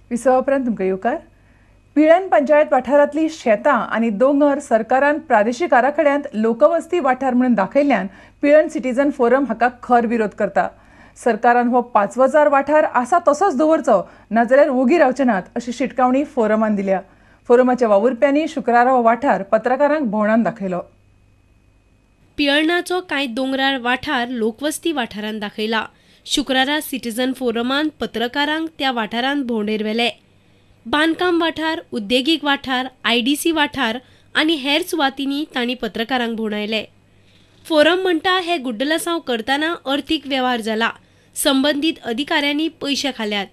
विसवा उपरांत तुमकां येवकार. पिळण पंचायत वाठारांतली शेतां आनी दोंगर सरकारान प्रादेशीक आराखड्यांत लोकवस्ती वाठार म्हणून दाखयल्ल्यान पिळण सिटीजन फोरम हाका खर विरोध करता. सरकारान हो 5000 वाठार आसा तसोच दवरचो, नाजाल्यार ओगी रावचे नात अशी शिटकावणी फोरमान दिल्या. फोरमाच्या वावुरप्यांनी शुक्रारा हो वाठार पत्रकारांक भोंवडावन दाखयलो. पिळणाचो कांय दोंगराळ वाठार लोकवस्ती वाठारांत दाखयला. शुक्रारा सिटीजन फोरमान पत्रकारांक त्या वाठारांत भोंवडेर व्हेले. बांदकाम वाठार, उद्देगीक वाठार, IDC वाठार आनी हेर सुवातींनी तांणी पत्रकारांक भोंवडायले. फोरम म्हणटा हे गुड्डलसांव करतना अर्थीक वेव्हार जाला. संबंदीत अधिकाऱ्यांनी पयशे खाल्यात.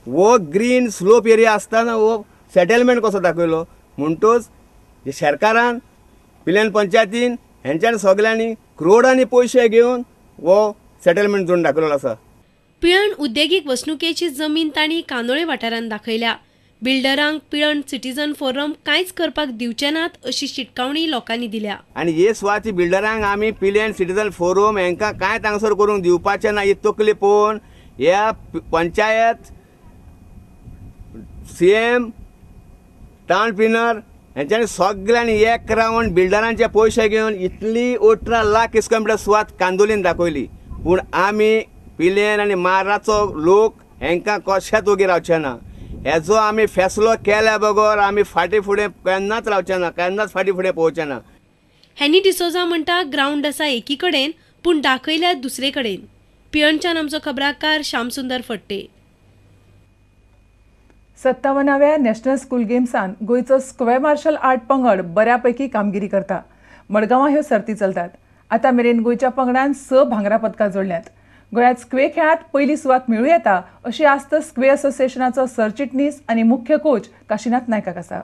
वो ग्रीन स्लोप एरिया आसतना वो सेटलमेंट कसो दाखयलो म्हणटोच सरकारान पिळण पंचायतीन हेंच्यानी सगळ्यांनी करोडांनी पयशे घेवन वो सेटलमेंट जोडून दाखयलो आसा. पिळण उद्देगीक वसणुकेची जमीन तांणी कांदोळे वाठारांत दाखयल्या. बिल्डरांक पिळण सिटीजन फोरम कांयच करपाक दिवचे नात अशी शिटकावणी लोकांनी दिल्या. आनी हे सुवाती बिल्डरांक आमी पिळण सिटीजन फोरम हेंकां कांय तांगसर करूंक दिवपाचें ना ही तकली पळोवन ह्या पंचायत CM टावन प्लॅनर हेंच्यांनी सगळ्यांनी एक रावंड बिल्डरांचे पयशे घेवन इतली 18 लाख इसकॉम्प्लेट सुवात कांदोलीन दाखयली. पूण आमी पिळण आनी म्हाराचो लोक हेंकां कशेंच ओगी रावचे ना. हेजो आमी फैसलो केल्या बगर आमी फाटीं फुडें केन्नाच रावचे ना, केन्नाच फाटीं फुडें पळोवचे ना. हॅनी डिसोजा म्हणटा ग्राउंड आसा एकी कडेन पूण दाखयल्या दुसरे कडेन. पिळणच्यान आमचो खबराकार श्यामसुंदर फडते. 57व्या नॅशनल स्कूल गेम्सान गोंयचो स्क्वेअर मार्शल आर्ट पंगड बऱ्यापैकी कामगिरी करता. मडगांवां ह्यो सर्ती चलतात. आतां मेरेन गोंयच्या पंगडान 6 भांगरा पदकां जोडल्यात. गोंयांत स्क्वे खेळांत पयली सुवात मेळूं येता अशी आस्त स्क्वे असोसिएशनाचो सरचिटणीस आनी मुख्य कोच काशीनाथ नायकाक आसा.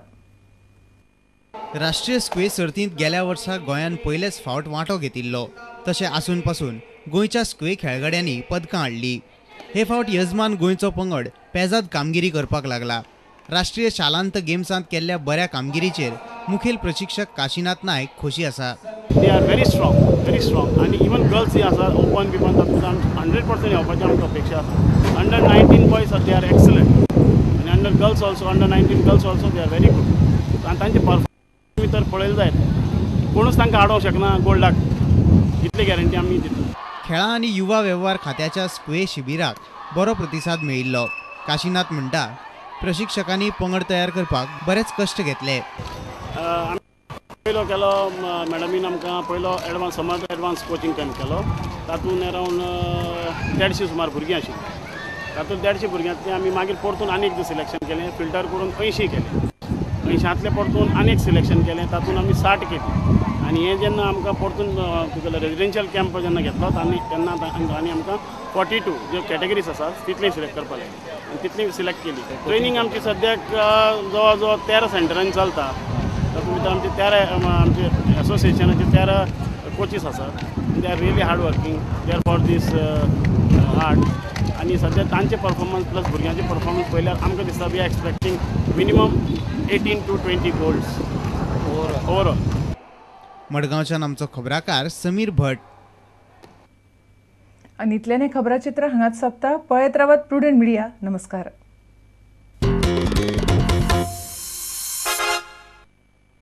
राष्ट्रीय स्क्वे सर्तींत गेल्या वर्सा गोंयान पयलेच फावट वांटो घेतिल्लो. तशें आसून पासून गोंयच्या स्क्वे खेळगड्यांनी पदकां हाडली. हे फावट यजमान गोंयचो पंगड पेजाद कामगिरी करपाक लागला. राष्ट्रीय शालांत गेम्सांत केल्ल्या बऱ्या कामगिरीचेर मुखेल प्रशिक्षक काशीनाथ नायक खोशी आसा. दे आर व्हेरी स्ट्रॉंग आनी इवन गर्ल्स जी आसा ओपन बिपन तातूंत 100% येवपाची आमकां अपेक्षा आसा. Under 19 boys they are excellent आनी under girls also under 19 girls also they are very good. आनी तांचे परफॉर्मन्स तर पळयलें जायत कोणूच तांकां हाडोवंक शकना गोल्डाक, इतली गॅरंटी आमी दिता. खेळां आनी युवा वेव्हार खात्याच्या स्क्वे शिबिराक बरो प्रतिसाद मेळिल्लो. काशीनाथ म्हणटा प्रशिक्षकांनी पंगड तयार करपाक बरेच कश्ट घेतले. पयलो केलो मॅडमीन आमकां पयलो समर एडवान्स कोचिंग कॅम्प केलो. तातूंत अरावंड 150 सुमार भुरगीं आशिल्लीं. तातूंत 150 भुरग्यांतलीं आमी मागीर परतून आनीक सिलेक्शन केलें. फिल्टर करून 80 केलें. 80तले परतून आनीक सिलेक्शन केलें. तातूंत आमी 60 केलीं. आनी हें जेन्ना आमकां परतून रेजिडेन्शियल कॅम्प जेन्ना घेतलो तेन्ना आनी आमकां 42 ज्यो कॅटेगरीज आसात तितली सिलेक्ट करपाक लायली आनी तितली सिलेक्ट केली. ट्रेनींग आमची सद्याक जवळ जवळ 13 सेंटरांनी चलता. तातूंत भितर आमचे 13 आमचे एसोसिएशनाचे 13 कोचीस आसात. They are really hard working they are for this art. आनी सद्या तांचे परफॉर्मन्स प्लस भुरग्यांचे परफॉर्मन्स पळयल्यार आमकां दिसता we are expecting minimum 18 to 20 golds overall. मडगांवच्यान आमचो खबराकार समीर भट. आनी इतल्यान खबराचित्र हांगाच सोंपता. पळयत रावत प्रुडंट मिडिया. नमस्कार.